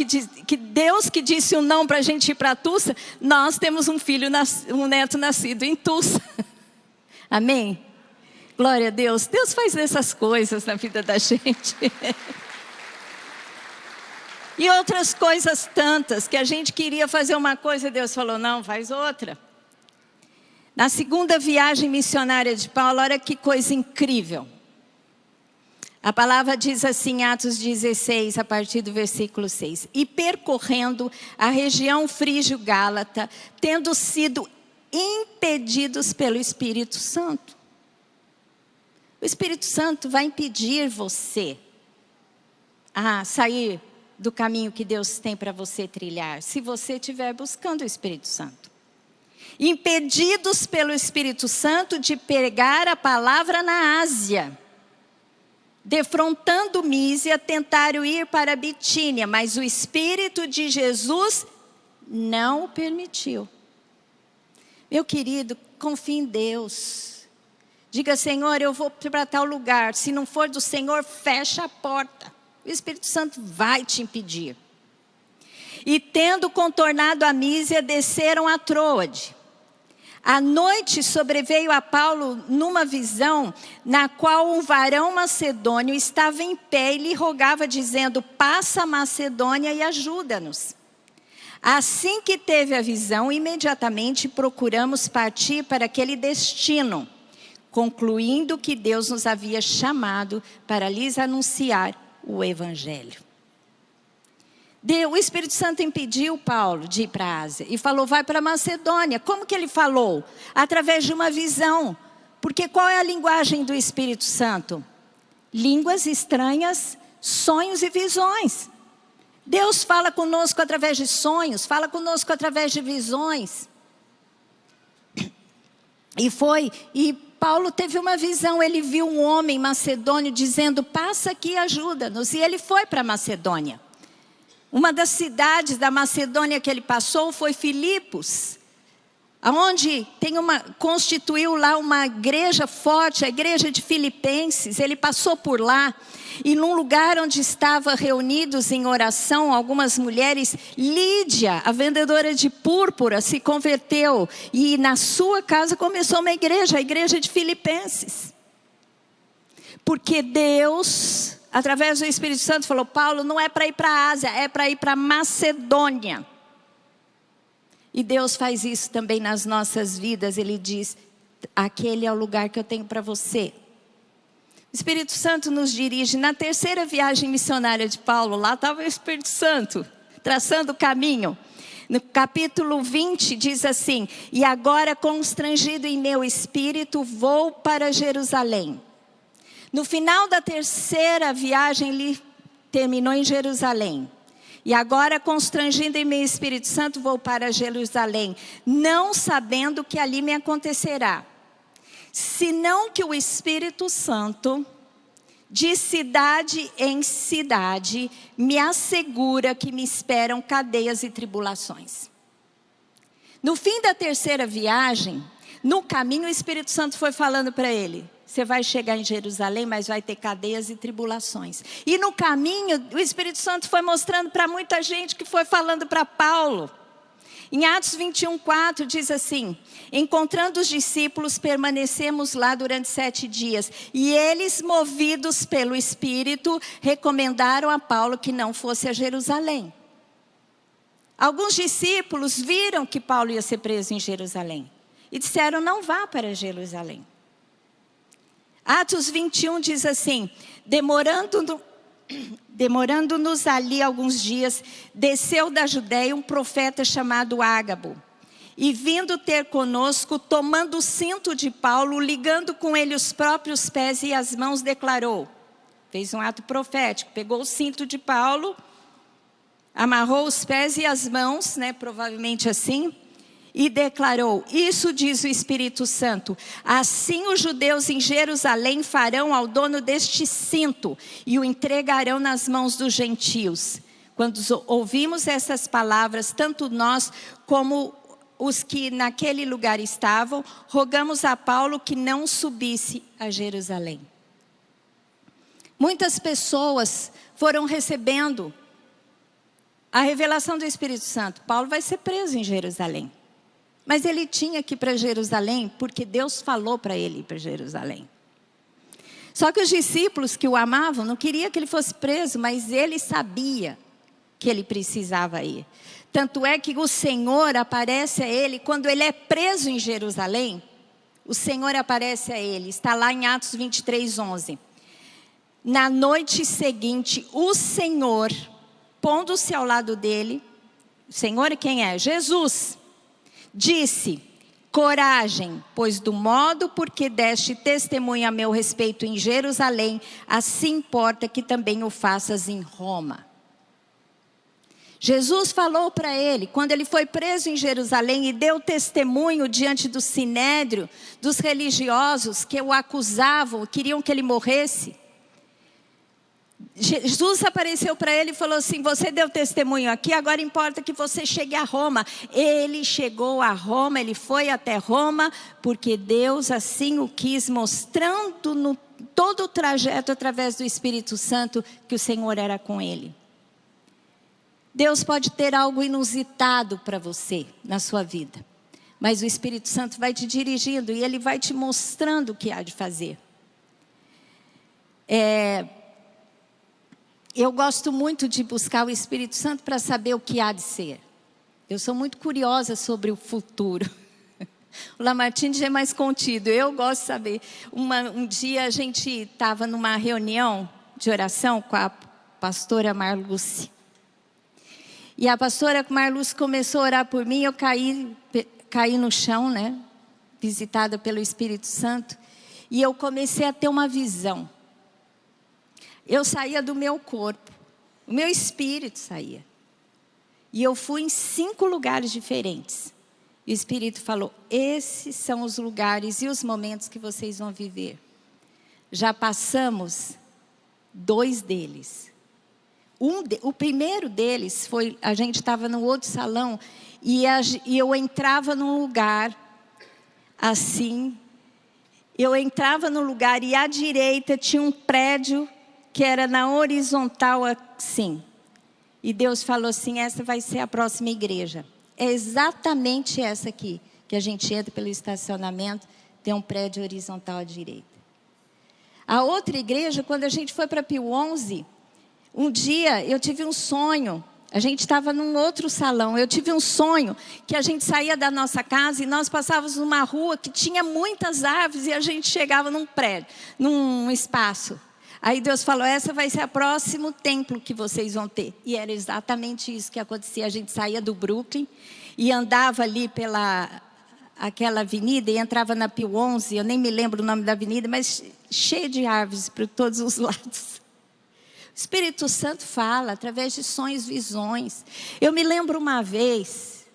Deus que disse um não para a gente ir para Tulsa, nós temos um neto nascido em Tulsa. Amém? Glória a Deus. Deus faz essas coisas na vida da gente. E outras coisas tantas, que a gente queria fazer uma coisa e Deus falou, não, faz outra. Na segunda viagem missionária de Paulo, olha que coisa incrível. A palavra diz assim, Atos 16, a partir do versículo 6. E percorrendo a região frígio-gálata, tendo sido impedidos pelo Espírito Santo. O Espírito Santo vai impedir você a sair do caminho que Deus tem para você trilhar, se você estiver buscando o Espírito Santo. Impedidos pelo Espírito Santo de pregar a palavra na Ásia. Defrontando Mísia, tentaram ir para Bitínia, mas o Espírito de Jesus não o permitiu. Meu querido, confie em Deus. Diga, Senhor, eu vou para tal lugar. Se não for do Senhor, fecha a porta. O Espírito Santo vai te impedir. E tendo contornado a Mísia, desceram a Troade. À noite sobreveio a Paulo numa visão, na qual um varão macedônio estava em pé e lhe rogava, dizendo, passa a Macedônia e ajuda-nos. Assim que teve a visão, imediatamente procuramos partir para aquele destino. concluindo que Deus nos havia chamado para lhes anunciar o Evangelho. O Espírito Santo impediu Paulo de ir para a Ásia e falou, vai para a Macedônia. Como que ele falou? Através de uma visão. Porque qual é a linguagem do Espírito Santo? Línguas estranhas, sonhos e visões. Deus fala conosco através de sonhos, fala conosco através de visões. E Paulo teve uma visão, ele viu um homem macedônio dizendo, passa aqui e ajuda-nos. E ele foi para a Macedônia. Uma das cidades da Macedônia que ele passou foi Filipos, onde constituiu lá uma igreja forte, a igreja de Filipenses. Ele passou por lá e num lugar onde estavam reunidos em oração algumas mulheres, Lídia, a vendedora de púrpura, se converteu e na sua casa começou uma igreja, a igreja de Filipenses. Porque Deus, através do Espírito Santo, falou, Paulo, não é para ir para a Ásia, é para ir para a Macedônia. E Deus faz isso também nas nossas vidas. Ele diz, aquele é o lugar que eu tenho para você. O Espírito Santo nos dirige. Na terceira viagem missionária de Paulo, lá estava o Espírito Santo, traçando o caminho. No capítulo 20 diz assim, e agora constrangido em meu espírito, vou para Jerusalém. No final da terceira viagem, ele terminou em Jerusalém. E agora, constrangido em meu Espírito Santo, vou para Jerusalém, não sabendo o que ali me acontecerá. Senão que o Espírito Santo, de cidade em cidade, me assegura que me esperam cadeias e tribulações. No fim da terceira viagem, no caminho, o Espírito Santo foi falando para ele, você vai chegar em Jerusalém, mas vai ter cadeias e tribulações. E no caminho, o Espírito Santo foi mostrando para muita gente que foi falando para Paulo. Em Atos 21:4 diz assim, encontrando os discípulos, permanecemos lá durante 7 dias. E eles, movidos pelo Espírito, recomendaram a Paulo que não fosse a Jerusalém. Alguns discípulos viram que Paulo ia ser preso em Jerusalém. E disseram, não vá para Jerusalém. Atos 21 diz assim, demorando-nos ali alguns dias, desceu da Judéia um profeta chamado Ágabo. E vindo ter conosco, tomando o cinto de Paulo, ligando com ele os próprios pés e as mãos, declarou. Fez um ato profético, pegou o cinto de Paulo, amarrou os pés e as mãos, provavelmente assim. E declarou, isso diz o Espírito Santo, assim os judeus em Jerusalém farão ao dono deste cinto e o entregarão nas mãos dos gentios. Quando ouvimos essas palavras, tanto nós como os que naquele lugar estavam, rogamos a Paulo que não subisse a Jerusalém. Muitas pessoas foram recebendo a revelação do Espírito Santo. Paulo vai ser preso em Jerusalém. Mas ele tinha que ir para Jerusalém porque Deus falou para ele ir para Jerusalém. Só que os discípulos que o amavam não queriam que ele fosse preso, mas ele sabia que ele precisava ir. Tanto é que o Senhor aparece a ele, quando ele é preso em Jerusalém, o Senhor aparece a ele, está lá em Atos 23:11. Na noite seguinte, o Senhor, pondo-se ao lado dele, o Senhor quem é? Jesus. Disse, coragem, pois do modo porque deste testemunho a meu respeito em Jerusalém, assim importa que também o faças em Roma. Jesus falou para ele, quando ele foi preso em Jerusalém e deu testemunho diante do sinédrio, dos religiosos que o acusavam, queriam que ele morresse. Jesus apareceu para ele e falou assim, você deu testemunho aqui, agora importa que você chegue a Roma. Ele chegou a Roma, ele foi até Roma, porque Deus assim o quis, mostrando no todo o trajeto através do Espírito Santo que o Senhor era com ele. Deus pode ter algo inusitado para você na sua vida, mas o Espírito Santo vai te dirigindo e ele vai te mostrando o que há de fazer. Eu gosto muito de buscar o Espírito Santo para saber o que há de ser. Eu sou muito curiosa sobre o futuro. O Lamartine já é mais contido. Eu gosto de saber. Um dia a gente estava numa reunião de oração com a pastora Marluce. E a pastora Marluce começou a orar por mim. Eu caí no chão, né? Visitada pelo Espírito Santo. E eu comecei a ter uma visão. Eu saía do meu corpo. O meu espírito saía. E eu fui em 5 lugares diferentes. E o Espírito falou: esses são os lugares e os momentos que vocês vão viver. Já passamos 2 deles. O primeiro deles foi, a gente estava no outro salão e eu entrava num lugar assim. Eu entrava no lugar e à direita tinha um prédio que era na horizontal assim. E Deus falou assim: essa vai ser a próxima igreja. É exatamente essa aqui, que a gente entra pelo estacionamento, tem um prédio horizontal à direita. A outra igreja, quando a gente foi para Pio 11, um dia eu tive um sonho. A gente estava num outro salão. Eu tive um sonho que a gente saía da nossa casa e nós passávamos numa rua que tinha muitas árvores e a gente chegava num prédio, num espaço. Aí Deus falou: essa vai ser o próximo templo que vocês vão ter. E era exatamente isso que acontecia. A gente saía do Brooklyn e andava ali pela aquela avenida e entrava na Pio 11. Eu nem me lembro o nome da avenida, mas cheia de árvores por todos os lados. O Espírito Santo fala através de sonhos, visões. Eu me lembro uma vez,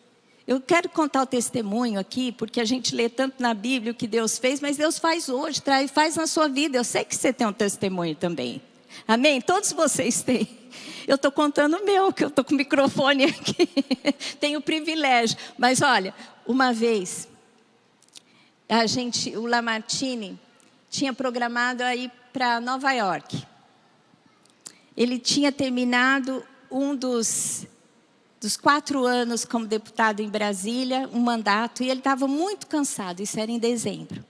eu quero contar o testemunho aqui, porque a gente lê tanto na Bíblia o que Deus fez, mas Deus faz hoje, faz na sua vida. Eu sei que você tem um testemunho também. Amém? Todos vocês têm. Eu estou contando o meu, que eu estou com o microfone aqui. Tenho o privilégio. Mas olha, uma vez, o Lamartine tinha programado a ir para Nova York. Ele tinha terminado um dos 4 anos como deputado em Brasília, um mandato, e ele estava muito cansado. Isso era em dezembro.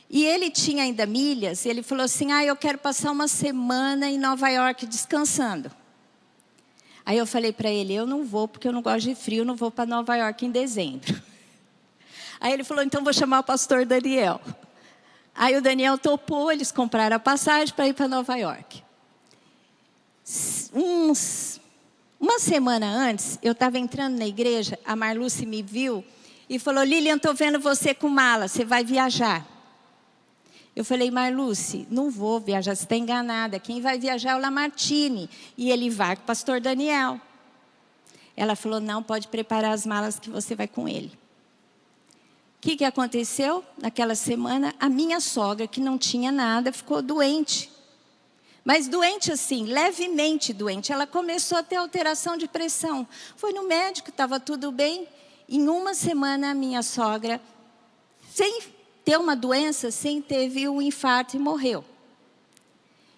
E ele tinha ainda milhas, e ele falou assim: eu quero passar uma semana em Nova York descansando. Aí eu falei para ele: eu não vou, porque eu não gosto de frio, não vou para Nova York em dezembro. Aí ele falou: então vou chamar o pastor Daniel. Aí o Daniel topou, eles compraram a passagem para ir para Nova York. Uma semana antes, eu estava entrando na igreja, a Marluce me viu e falou: Lilian, estou vendo você com mala, você vai viajar. Eu falei: Marluce, não vou viajar, você está enganada. Quem vai viajar é o Lamartine, e ele vai com o pastor Daniel. Ela falou: não, pode preparar as malas que você vai com ele. O que aconteceu? Naquela semana, a minha sogra, que não tinha nada, ficou doente. Mas doente assim, levemente doente. Ela começou a ter alteração de pressão. Foi no médico, estava tudo bem. Em uma semana, a minha sogra, sem ter uma doença, teve um infarto e morreu.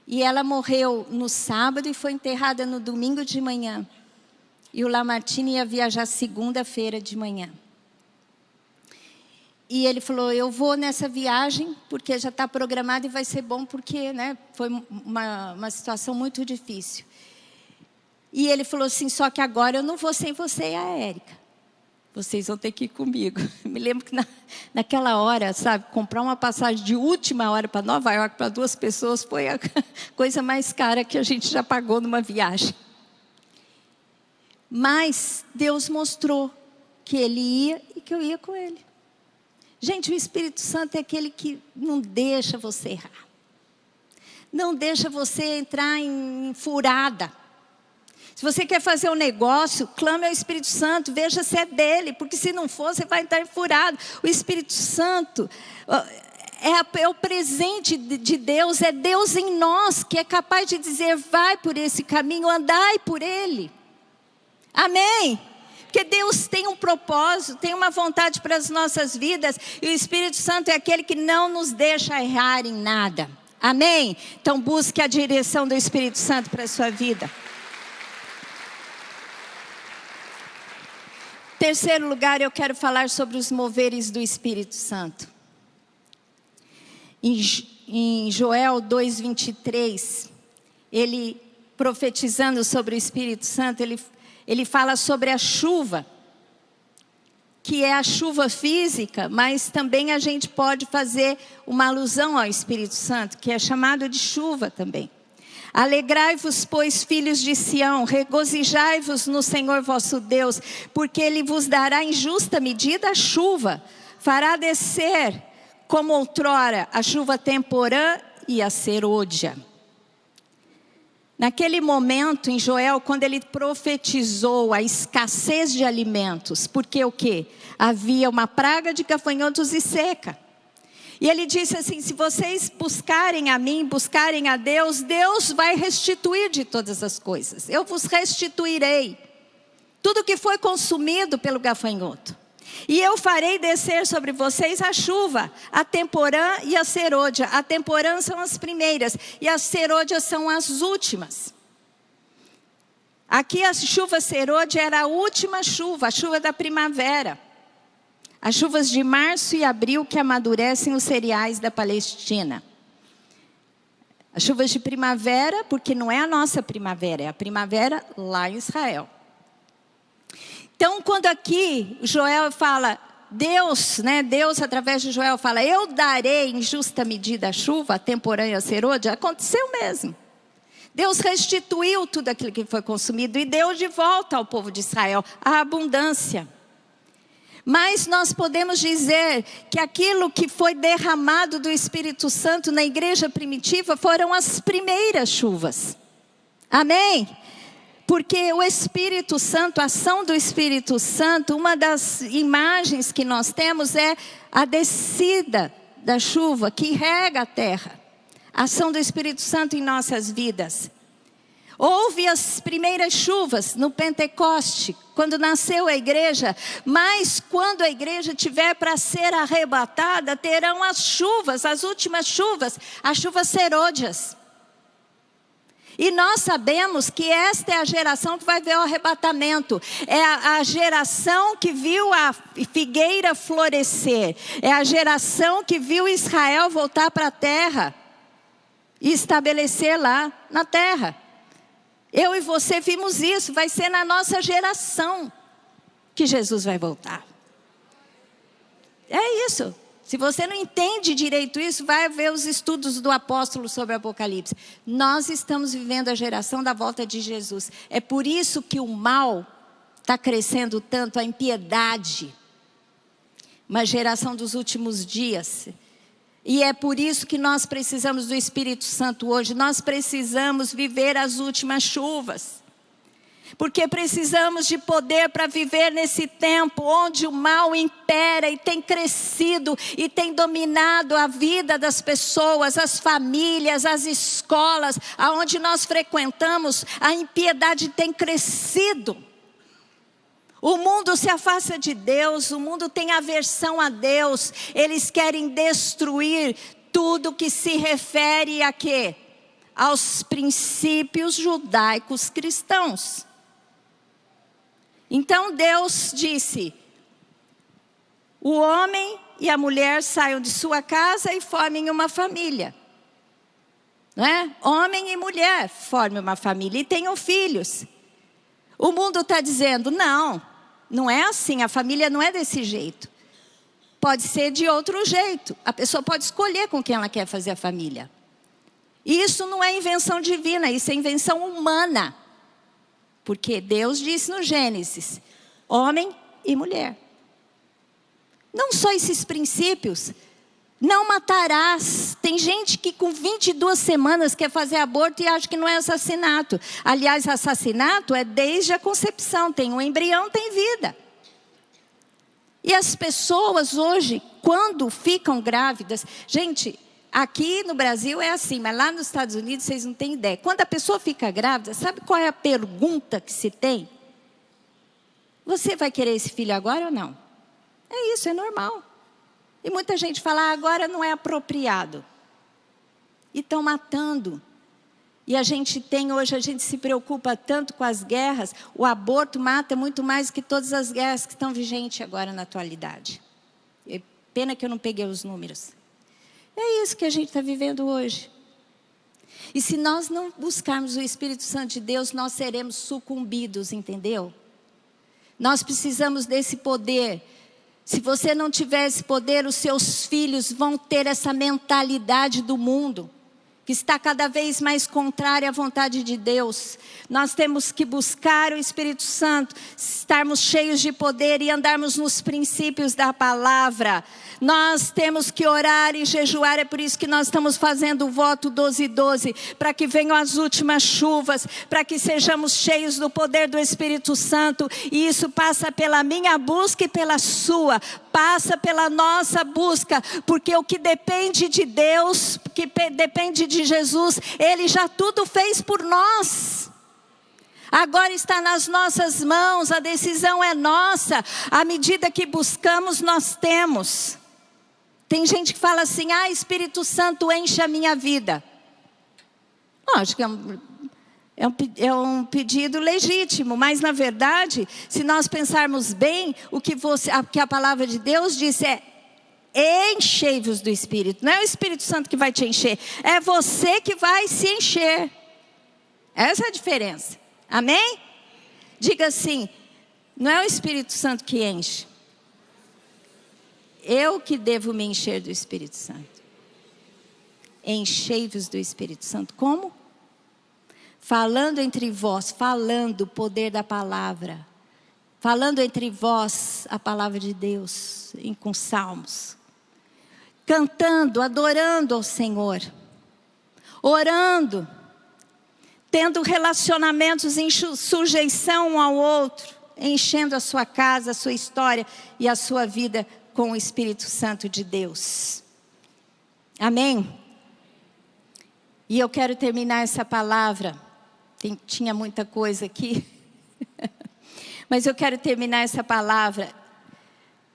E ela morreu no sábado e foi enterrada no domingo de manhã. E o Lamartine ia viajar segunda-feira de manhã. E ele falou: eu vou nessa viagem, porque já está programado e vai ser bom, porque foi uma situação muito difícil. E ele falou assim: só que agora eu não vou sem você e a Érica. Vocês vão ter que ir comigo. Me lembro que naquela hora, sabe, comprar uma passagem de última hora para Nova York para 2 pessoas foi a coisa mais cara que a gente já pagou numa viagem. Mas Deus mostrou que ele ia e que eu ia com ele. Gente, o Espírito Santo é aquele que não deixa você errar. Não deixa você entrar em furada. Se você quer fazer um negócio, clame ao Espírito Santo, veja se é dele, porque se não for, você vai entrar em furada. O Espírito Santo é o presente de Deus, é Deus em nós, que é capaz de dizer: vai por esse caminho, andai por ele. Amém? Porque Deus tem um propósito, tem uma vontade para as nossas vidas. E o Espírito Santo é aquele que não nos deixa errar em nada. Amém? Então busque a direção do Espírito Santo para a sua vida. Terceiro lugar, eu quero falar sobre os moveres do Espírito Santo. Em Joel 2:23, ele profetizando sobre o Espírito Santo, ele fala sobre a chuva que é a chuva física, mas também a gente pode fazer uma alusão ao Espírito Santo, que é chamado de chuva também. Alegrai-vos, pois, filhos de Sião, regozijai-vos no Senhor vosso Deus, porque Ele vos dará em justa medida a chuva, fará descer, como outrora, a chuva temporã e a serôdia. Naquele momento, em Joel, quando ele profetizou a escassez de alimentos, porque o quê? Havia uma praga de gafanhotos e seca. E ele disse assim, se vocês buscarem a mim, buscarem a Deus, Deus vai restituir de todas as coisas. Eu vos restituirei tudo que foi consumido pelo gafanhoto. E eu farei descer sobre vocês a chuva, a temporã e a serôdia. A temporã são as primeiras e as serôdias são as últimas. Aqui a chuva serôdia era a última chuva, a chuva da primavera. As chuvas de março e abril que amadurecem os cereais da Palestina. As chuvas de primavera, porque não é a nossa primavera, é a primavera lá em Israel. Então, quando aqui Joel fala, Deus através de Joel fala, eu darei em justa medida a chuva, a temporã e a serôdia, aconteceu mesmo. Deus restituiu tudo aquilo que foi consumido e deu de volta ao povo de Israel a abundância. Mas nós podemos dizer que aquilo que foi derramado do Espírito Santo na igreja primitiva foram as primeiras chuvas. Amém? Porque o Espírito Santo, a ação do Espírito Santo, uma das imagens que nós temos é a descida da chuva que rega a terra. A ação do Espírito Santo em nossas vidas. Houve as primeiras chuvas no Pentecoste, quando nasceu a igreja, mas quando a igreja tiver para ser arrebatada, terão as chuvas, as últimas chuvas, as chuvas serôdias. E nós sabemos que esta é a geração que vai ver o arrebatamento. É a geração que viu a figueira florescer. É a geração que viu Israel voltar para a terra e estabelecer lá na terra. Eu e você vimos isso, vai ser na nossa geração que Jesus vai voltar. É isso. Se você não entende direito isso, vai ver os estudos do apóstolo sobre o Apocalipse. Nós estamos vivendo a geração da volta de Jesus. É por isso que o mal está crescendo tanto, a impiedade. Uma geração dos últimos dias. E é por isso que nós precisamos do Espírito Santo hoje. Nós precisamos viver as últimas chuvas. Porque precisamos de poder para viver nesse tempo onde o mal impera e tem crescido e tem dominado a vida das pessoas, as famílias, as escolas, aonde nós frequentamos, a impiedade tem crescido. O mundo se afasta de Deus, o mundo tem aversão a Deus, eles querem destruir tudo que se refere a quê? Aos princípios judaicos cristãos. Então Deus disse, o homem e a mulher saiam de sua casa e formem uma família. Não é? Homem e mulher formem uma família e tenham filhos. O mundo está dizendo, não é assim, a família não é desse jeito. Pode ser de outro jeito. A pessoa pode escolher com quem ela quer fazer a família. E isso não é invenção divina, isso é invenção humana. Porque Deus disse no Gênesis, homem e mulher. Não só esses princípios, não matarás. Tem gente que com 22 semanas quer fazer aborto e acha que não é assassinato. Aliás, assassinato é desde a concepção, tem um embrião, tem vida. E as pessoas hoje, quando ficam grávidas, gente, aqui no Brasil é assim, mas lá nos Estados Unidos vocês não têm ideia. Quando a pessoa fica grávida, sabe qual é a pergunta que se tem? Você vai querer esse filho agora ou não? É isso, é normal. E muita gente fala, agora não é apropriado. E estão matando. E hoje a gente se preocupa tanto com as guerras, o aborto mata muito mais que todas as guerras que estão vigentes agora na atualidade. Pena que eu não peguei os números. É isso que a gente está vivendo hoje. E se nós não buscarmos o Espírito Santo de Deus, nós seremos sucumbidos, entendeu? Nós precisamos desse poder Se você não tiver esse poder, os seus filhos vão ter essa mentalidade do mundo, que está cada vez mais contrária à vontade de Deus. Nós temos que buscar o Espírito Santo, estarmos cheios de poder e andarmos nos princípios da palavra. Nós temos que orar e jejuar, é por isso que nós estamos fazendo o voto 12-12, para que venham as últimas chuvas, para que sejamos cheios do poder do Espírito Santo, e isso passa pela minha busca e pela sua, passa pela nossa busca, porque o que depende de Deus, que depende de Jesus, Ele já tudo fez por nós. Agora está nas nossas mãos, a decisão é nossa. À medida que buscamos, nós temos. Tem gente que fala assim: Espírito Santo, enche a minha vida. Lógico, é um pedido legítimo, mas na verdade, se nós pensarmos bem, o que a palavra de Deus diz é: enchei-vos do Espírito. Não é o Espírito Santo que vai te encher, é você que vai se encher. Essa é a diferença. Amém? Diga assim: não é o Espírito Santo que enche, eu que devo me encher do Espírito Santo. Enchei-vos do Espírito Santo. Como? Falando entre vós, falando o poder da palavra, falando entre vós a palavra de Deus, com salmos, cantando, adorando ao Senhor, orando, tendo relacionamentos em sujeição um ao outro, enchendo a sua casa, a sua história e a sua vida com o Espírito Santo de Deus. Amém? E eu quero terminar essa palavra, tinha muita coisa aqui, mas eu quero terminar essa palavra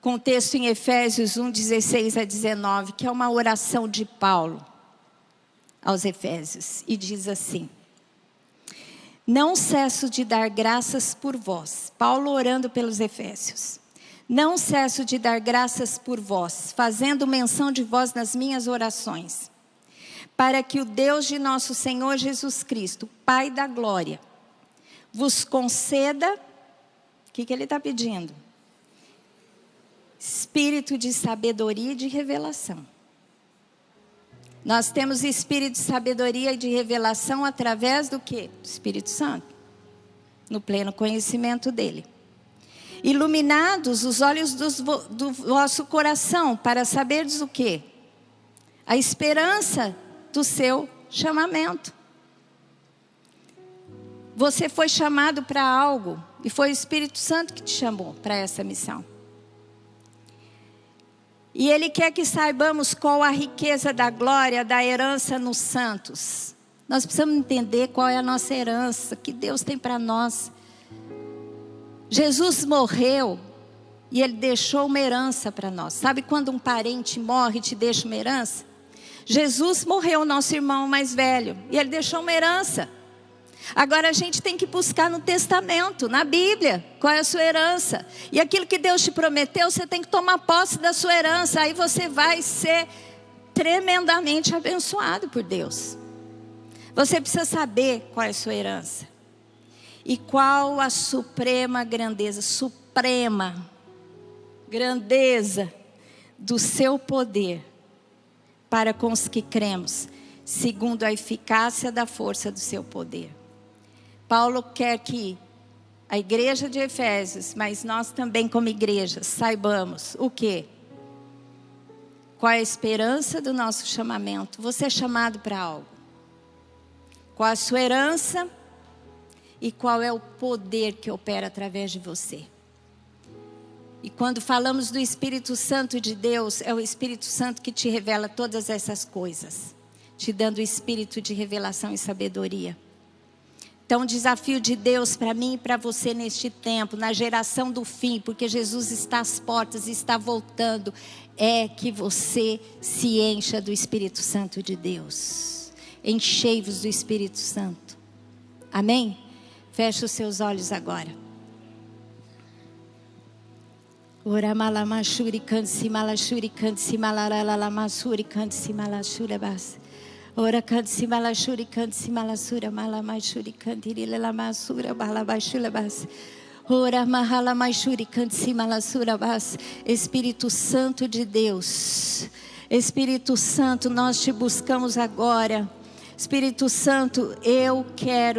com o texto em Efésios 1:16-19, que é uma oração de Paulo aos Efésios, e diz assim: não cesso de dar graças por vós. Paulo orando pelos Efésios. Não cesso de dar graças por vós, fazendo menção de vós nas minhas orações, para que o Deus de nosso Senhor Jesus Cristo, Pai da glória, vos conceda, o que ele está pedindo? Espírito de sabedoria e de revelação. Nós temos espírito de sabedoria e de revelação através do quê? Do Espírito Santo. No pleno conhecimento dele. Iluminados os olhos do vosso coração, para saberdes o quê? A esperança do seu chamamento. Você foi chamado para algo, e foi o Espírito Santo que te chamou para essa missão. E Ele quer que saibamos qual a riqueza da glória, da herança nos santos. Nós precisamos entender qual é a nossa herança, que Deus tem para nós. Jesus morreu e Ele deixou uma herança para nós. Sabe quando um parente morre e te deixa uma herança? Jesus morreu, nosso irmão mais velho, e Ele deixou uma herança. Agora a gente tem que buscar no testamento, na Bíblia, qual é a sua herança. E aquilo que Deus te prometeu, você tem que tomar posse da sua herança. Aí você vai ser tremendamente abençoado por Deus. Você precisa saber qual é a sua herança. E qual a suprema grandeza do seu poder para com os que cremos, segundo a eficácia da força do seu poder. Paulo quer que a igreja de Efésios, mas nós também como igreja, saibamos o quê? Qual é a esperança do nosso chamamento? Você é chamado para algo. Qual a sua herança? E qual é o poder que opera através de você? E quando falamos do Espírito Santo de Deus, é o Espírito Santo que te revela todas essas coisas, te dando o espírito de revelação e sabedoria. Então o desafio de Deus para mim e para você neste tempo, na geração do fim, porque Jesus está às portas e está voltando, é que você se encha do Espírito Santo de Deus. Enchei-vos do Espírito Santo. Amém? Feche os seus olhos agora. Ora malamashuri kansi malashuri kansi malarala masuri kansi malashura bas. Ora kansi malashuri kansi malasura malamashuri kantiri la masura balabashula bas. Espírito Santo de Deus, Espírito Santo, nós te buscamos agora. Espírito Santo,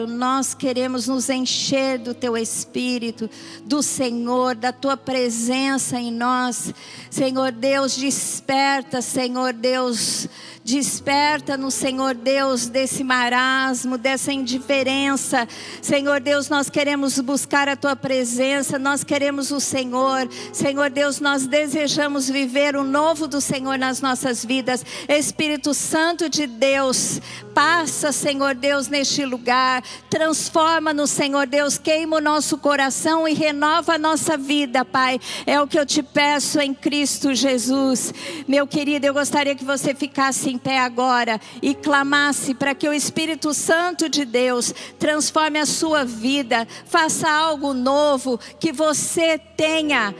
nós queremos nos encher do Teu Espírito, do Senhor, da Tua presença em nós. Senhor Deus, desperta, Senhor Deus, desperta-nos, Senhor Deus, desse marasmo, dessa indiferença. Senhor Deus, nós queremos buscar a Tua presença, nós queremos o Senhor. Senhor Deus, nós desejamos viver o novo do Senhor nas nossas vidas. Espírito Santo de Deus, passa, Senhor Deus, neste lugar, transforma-nos, Senhor Deus, queima o nosso coração e renova a nossa vida, Pai. É o que eu te peço em Cristo Jesus. Meu querido, eu gostaria que você ficasse em pé agora e clamasse para que o Espírito Santo de Deus transforme a sua vida, faça algo novo, que você tenha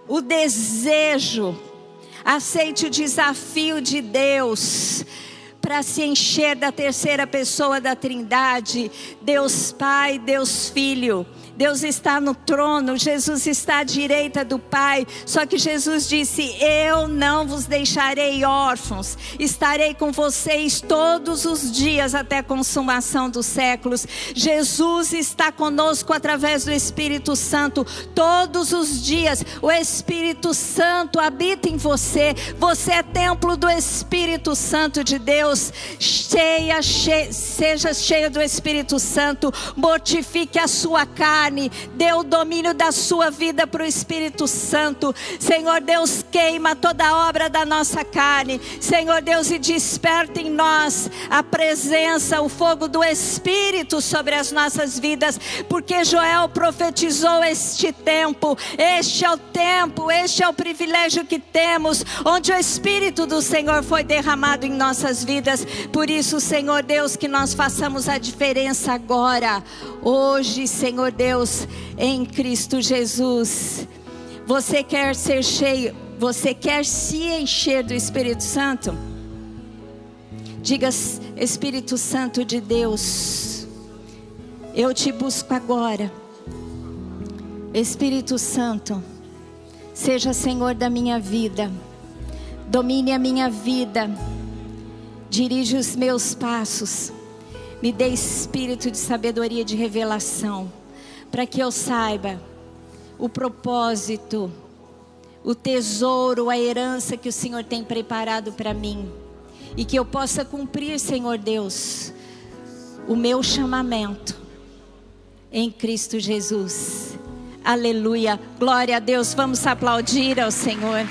o desejo, aceite o desafio de Deus, para se encher da terceira pessoa da Trindade, Deus Pai, Deus Filho. Deus está no trono, Jesus está à direita do Pai. Só que Jesus disse: eu não vos deixarei órfãos, estarei com vocês todos os dias até a consumação dos séculos. Jesus está conosco através do Espírito Santo todos os dias. O Espírito Santo habita em você. Você é templo do Espírito Santo de Deus. Seja cheio do Espírito Santo. Mortifique a sua carne. Dê o domínio da sua vida para o Espírito Santo. Senhor Deus, queima toda a obra da nossa carne, Senhor Deus, e desperta em nós a presença, o fogo do Espírito sobre as nossas vidas, porque Joel profetizou este tempo. Este é o tempo, este é o privilégio que temos, onde o Espírito do Senhor foi derramado em nossas vidas. Por isso, Senhor Deus, que nós façamos a diferença agora, hoje, Senhor Deus, em Cristo Jesus. Você quer ser cheio? Você quer se encher do Espírito Santo? Diga: Espírito Santo de Deus, eu te busco agora. Espírito Santo, seja Senhor da minha vida, domine a minha vida, dirige os meus passos, me dê espírito de sabedoria e de revelação, para que eu saiba o propósito, o tesouro, a herança que o Senhor tem preparado para mim, e que eu possa cumprir, Senhor Deus, o meu chamamento em Cristo Jesus. Aleluia, glória a Deus. Vamos aplaudir ao Senhor.